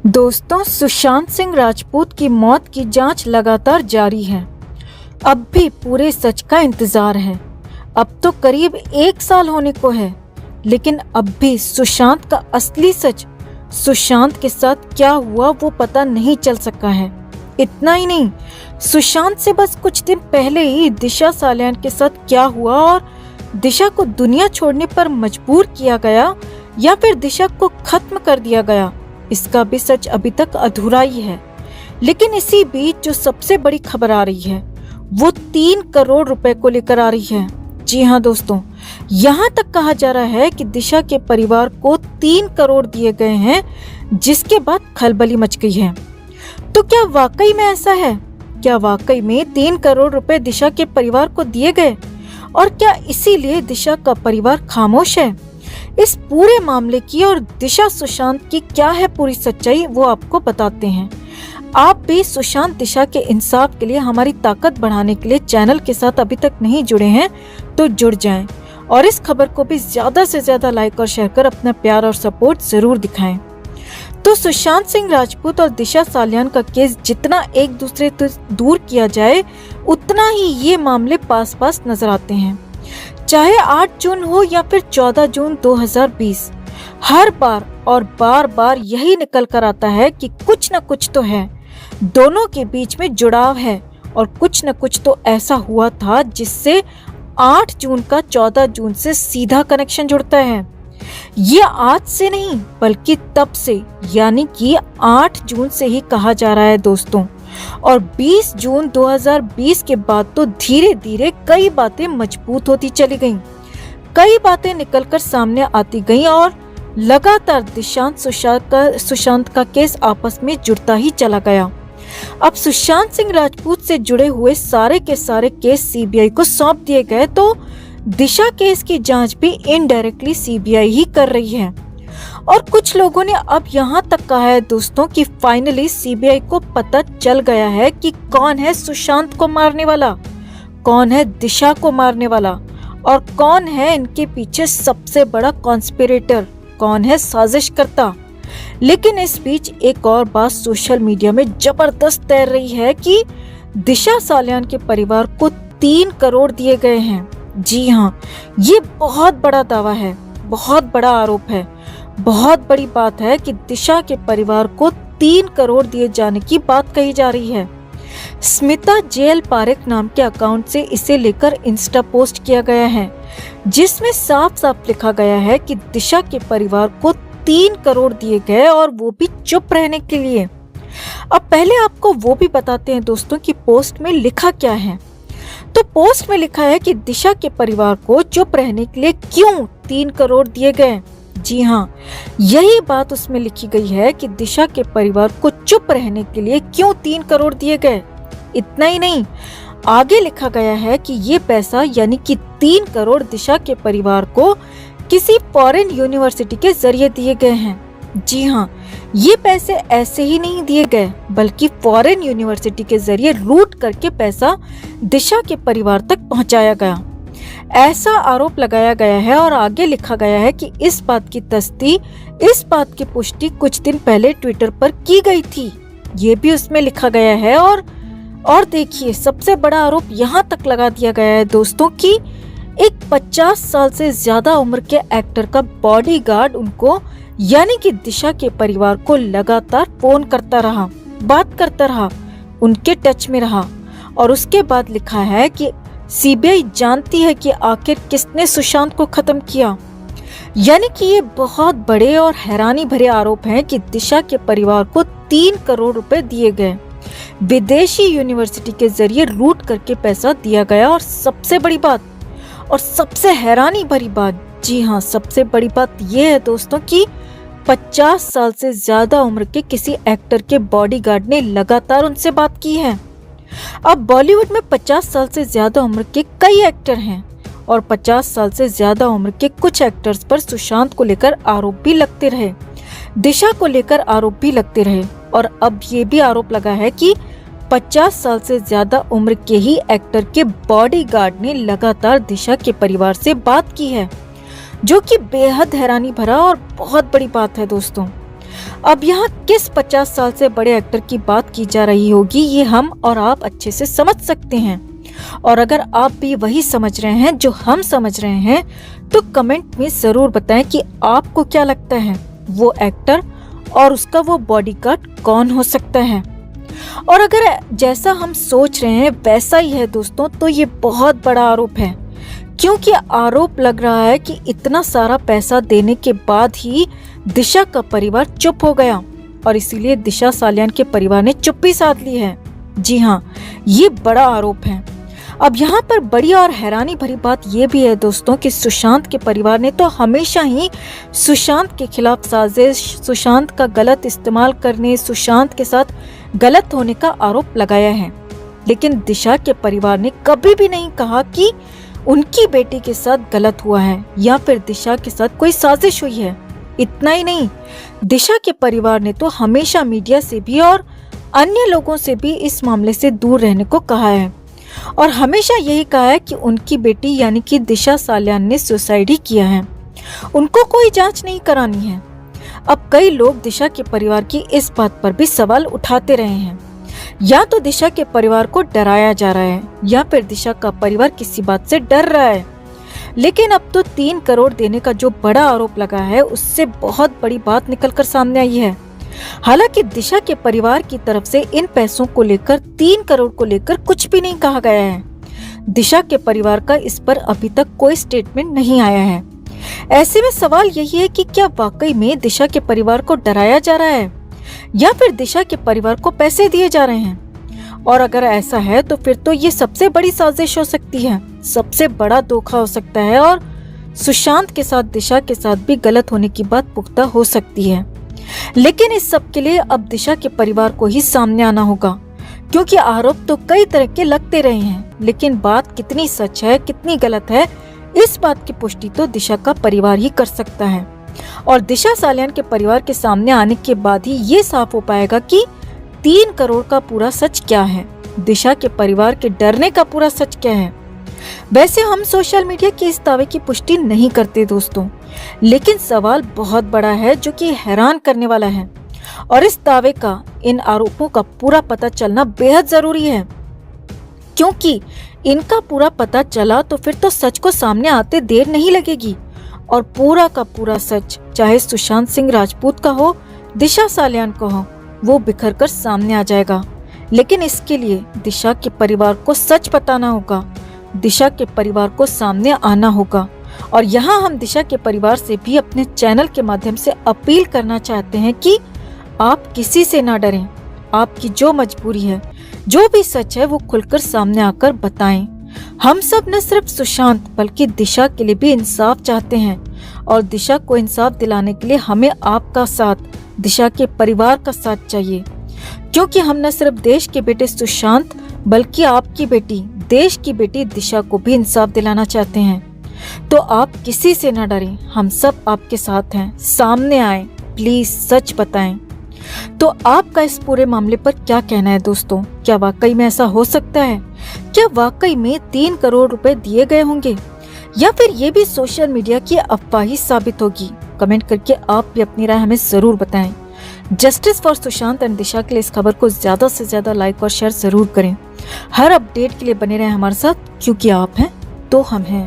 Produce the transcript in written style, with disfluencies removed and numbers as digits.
दोस्तों, सुशांत सिंह राजपूत की मौत की जांच लगातार जारी है। अब भी पूरे सच का इंतजार है। अब तो करीब 1 साल होने को है, लेकिन अब भी सुशांत का असली सच, सुशांत के साथ क्या हुआ वो पता नहीं चल सका है। इतना ही नहीं, सुशांत से बस कुछ दिन पहले ही दिशा सालियान के साथ क्या हुआ और दिशा को दुनिया छोड़ने पर मजबूर किया गया या फिर दिशा को खत्म कर दिया गया, इसका भी सच अभी तक अधूरा ही है। लेकिन इसी बीच जो सबसे बड़ी खबर आ रही है वो 3 करोड़ रुपए को लेकर आ रही है। जी हाँ दोस्तों, यहाँ तक कहा जा रहा है कि दिशा के परिवार को 3 करोड़ दिए गए हैं, जिसके बाद खलबली मच गई है। तो क्या वाकई में ऐसा है? क्या वाकई में 3 करोड़ रुपए दिशा के परिवार को दिए गए और क्या इसीलिए दिशा का परिवार खामोश है? इस पूरे मामले की और दिशा सुशांत की क्या है पूरी सच्चाई, वो आपको बताते हैं। आप भी सुशांत दिशा के इंसाफ के लिए हमारी ताकत बढ़ाने के लिए चैनल के साथ अभी तक नहीं जुड़े हैं तो जुड़ जाएं और इस खबर को भी ज्यादा से ज्यादा लाइक और शेयर कर अपना प्यार और सपोर्ट जरूर दिखाएं। तो सुशांत सिंह राजपूत और दिशा सालियान का केस जितना एक दूसरे से दूर किया जाए, उतना ही ये मामले पास पास नजर आते हैं। चाहे 8 जून हो या फिर 14 जून 2020, हर बार और बार बार यही निकल कर आता है कि कुछ न कुछ तो है, दोनों के बीच में जुड़ाव है और कुछ न कुछ तो ऐसा हुआ था जिससे 8 जून का 14 जून से सीधा कनेक्शन जुड़ता है। ये आज से नहीं बल्कि तब से, यानी कि 8 जून से ही कहा जा रहा है दोस्तों। और 20 जून 2020 के बाद तो धीरे धीरे कई बातें मजबूत होती चली गईं, कई बातें निकलकर सामने आती गईं और लगातार सुशांत का केस आपस में जुड़ता ही चला गया। अब सुशांत सिंह राजपूत से जुड़े हुए सारे के सारे केस सीबीआई को सौंप दिए गए, तो दिशा केस की जांच भी इनडायरेक्टली सीबीआई ही कर रही है। और कुछ लोगों ने अब यहाँ तक कहा है दोस्तों कि फाइनली सीबीआई को पता चल गया है कि कौन है सुशांत को मारने वाला, कौन है दिशा को मारने वाला और कौन है इनके पीछे सबसे बड़ा कॉन्स्पिरेटर, कौन है साजिशकर्ता। लेकिन इस बीच एक और बात सोशल मीडिया में जबरदस्त तैर रही है कि दिशा सालियान के परिवार को 3 करोड़ दिए गए हैं। जी हाँ, ये बहुत बड़ा दावा है, बहुत बड़ा आरोप है, बहुत बड़ी बात है कि दिशा के परिवार को 3 करोड़ दिए जाने की बात कही जा रही है। स्मिता जेएल पारेख नाम के अकाउंट से इसे लेकर इंस्टा पोस्ट किया गया है, जिसमें साफ साफ लिखा गया है कि दिशा के परिवार को 3 करोड़ दिए गए और वो भी चुप रहने के लिए। अब पहले आपको वो भी बताते हैं दोस्तों कि पोस्ट में लिखा क्या है। तो पोस्ट में लिखा है कि दिशा के परिवार को चुप रहने के लिए क्यों 3 करोड़ दिए गए। जी हाँ, यही बात उसमें लिखी गई है कि दिशा के परिवार को चुप रहने के लिए क्यों 3 करोड़ दिए गए। इतना ही नहीं, आगे लिखा गया है कि ये पैसा यानी कि 3 करोड़ दिशा के परिवार को किसी फॉरेन यूनिवर्सिटी के जरिए दिए गए हैं। जी हाँ, ये पैसे ऐसे ही नहीं दिए गए बल्कि फॉरेन यूनिवर्सिटी के जरिए रूट करके पैसा दिशा के परिवार तक पहुंचाया गया, ऐसा आरोप लगाया गया है। और आगे लिखा गया है कि इस बात की पुष्टि कुछ दिन पहले ट्विटर पर की गई थी, ये भी उसमें लिखा गया है। और देखिए, सबसे बड़ा आरोप यहाँ तक लगा दिया गया है दोस्तों कि एक 50 साल से ज्यादा उम्र के एक्टर का बॉडीगार्ड उनको यानी कि दिशा के परिवार को लगातार फोन करता रहा, बात करता रहा, उनके टच में रहा। और उसके बाद लिखा है कि सीबीआई जानती है कि आखिर किसने सुशांत को खत्म किया। यानी कि ये बहुत बड़े और हैरानी भरे आरोप हैं कि दिशा के परिवार को 3 करोड़ रुपए दिए गए, विदेशी यूनिवर्सिटी के जरिए रूट करके पैसा दिया गया। और सबसे बड़ी बात और सबसे हैरानी भरी बात, जी हाँ, सबसे बड़ी बात ये है दोस्तों कि 50 साल से ज्यादा उम्र के किसी एक्टर के बॉडीगार्ड ने लगातार उनसे बात की है। अब बॉलीवुड में 50 साल से ज्यादा उम्र के कई एक्टर हैं और 50 साल से ज्यादा उम्र के कुछ एक्टर्स पर सुशांत को लेकर आरोप भी लगते रहे, दिशा को लेकर आरोप भी लगते रहे। और अब ये भी आरोप लगा है कि 50 साल से ज्यादा उम्र के ही एक्टर के बॉडीगार्ड ने लगातार दिशा के परिवार से बात की है, जो कि बेहद हैरानी भरा और बहुत बड़ी बात है दोस्तों। अब यहाँ किस 50 साल से बड़े एक्टर की बात की जा रही होगी, ये हम और आप अच्छे से समझ सकते हैं। और अगर आप भी वही समझ रहे हैं जो हम समझ रहे हैं, तो कमेंट में जरूर बताएं कि आपको क्या लगता है वो एक्टर और उसका वो बॉडीगार्ड कौन हो सकता है। और अगर जैसा हम सोच रहे हैं वैसा ही है दोस्तों, तो ये बहुत बड़ा आरोप है, क्योंकि आरोप लग रहा है कि इतना सारा पैसा देने के बाद ही दिशा का परिवार चुप हो गया और इसीलिए दिशा सालियान के परिवार ने चुप्पी साध ली है। जी हाँ, ये बड़ा आरोप है। अब यहाँ पर बड़ी और हैरानी भरी बात ये भी है दोस्तों कि सुशांत के परिवार ने तो हमेशा ही सुशांत के खिलाफ साजिश, सुशांत का गलत इस्तेमाल करने, सुशांत के साथ गलत होने का आरोप लगाया है। लेकिन दिशा के परिवार ने कभी भी नहीं कहा कि उनकी बेटी के साथ गलत हुआ है या फिर दिशा के साथ कोई साजिश हुई है। इतना ही नहीं, दिशा के परिवार ने तो हमेशा मीडिया से भी और अन्य लोगों से भी इस मामले से दूर रहने को कहा है और हमेशा यही कहा है कि उनकी बेटी यानी कि दिशा सालियान ने सुसाइड ही किया है, उनको कोई जांच नहीं करानी है। अब कई लोग दिशा के परिवार की इस बात पर भी सवाल उठाते रहे हैं। या तो दिशा के परिवार को डराया जा रहा है या फिर दिशा का परिवार किसी बात से डर रहा है। लेकिन अब तो 3 करोड़ देने का जो बड़ा आरोप लगा है, उससे बहुत बड़ी बात निकलकर सामने आई है। हालांकि दिशा के परिवार की तरफ से इन पैसों को लेकर, 3 करोड़ को लेकर कुछ भी नहीं कहा गया है। दिशा के परिवार का इस पर अभी तक कोई स्टेटमेंट नहीं आया है। ऐसे में सवाल यही है कि क्या वाकई में दिशा के परिवार को डराया जा रहा है या फिर दिशा के परिवार को पैसे दिए जा रहे हैं। और अगर ऐसा है तो फिर तो ये सबसे बड़ी साजिश हो सकती है, सबसे बड़ा धोखा हो सकता है और सुशांत के साथ दिशा के साथ भी गलत होने की बात पुख्ता हो सकती है। लेकिन इस सब के लिए अब दिशा के परिवार को ही सामने आना होगा, क्योंकि आरोप तो कई तरह के लगते रहे हैं, लेकिन बात कितनी सच है कितनी गलत है, इस बात की पुष्टि तो दिशा का परिवार ही कर सकता है। और दिशा सालियान के परिवार के सामने आने के बाद ही ये साफ हो पाएगा कि 3 करोड़ का पूरा सच क्या है, दिशा के परिवार के डरने का पूरा सच क्या है। वैसे हम सोशल मीडिया के इस दावे की पुष्टि नहीं करते दोस्तों, लेकिन सवाल बहुत बड़ा है जो कि हैरान करने वाला है और इस दावे का, इन आरोपों का पूरा पता चलना बेहद जरूरी है, क्योंकि इनका पूरा पता चला तो फिर तो सच को सामने आते देर नहीं लगेगी और पूरा का पूरा सच, चाहे सुशांत सिंह राजपूत का हो, दिशा सालियान का हो, वो बिखर कर सामने आ जाएगा। लेकिन इसके लिए दिशा के परिवार को सच बताना होगा, दिशा के परिवार को सामने आना होगा। और यहाँ हम दिशा के परिवार से भी अपने चैनल के माध्यम से अपील करना चाहते हैं कि आप किसी से ना डरें, आपकी जो मजबूरी है, जो भी सच है, वो खुलकर सामने आकर बताएं। हम सब न सिर्फ सुशांत बल्कि दिशा के लिए भी इंसाफ चाहते हैं और दिशा को इंसाफ दिलाने के लिए हमें आपका साथ, दिशा के परिवार का साथ चाहिए, क्योंकि हम न सिर्फ देश के बेटे सुशांत बल्कि आपकी बेटी, देश की बेटी दिशा को भी इंसाफ दिलाना चाहते हैं। तो आप किसी से न डरें, हम सब आपके साथ हैं, सामने आए, प्लीज सच बताएं। तो आपका इस पूरे मामले पर क्या कहना है दोस्तों? क्या वाकई में ऐसा हो सकता है? क्या वाकई में 3 करोड़ रुपए दिए गए होंगे या फिर ये भी सोशल मीडिया की अफवाह ही साबित होगी? कमेंट करके आप भी अपनी राय हमें जरूर बताएं। जस्टिस फॉर सुशांत एंड दिशा के लिए इस खबर को ज्यादा से ज्यादा लाइक और शेयर जरूर करें। हर अपडेट के लिए बने रहें हमारे साथ, क्योंकि आप हैं तो हम हैं।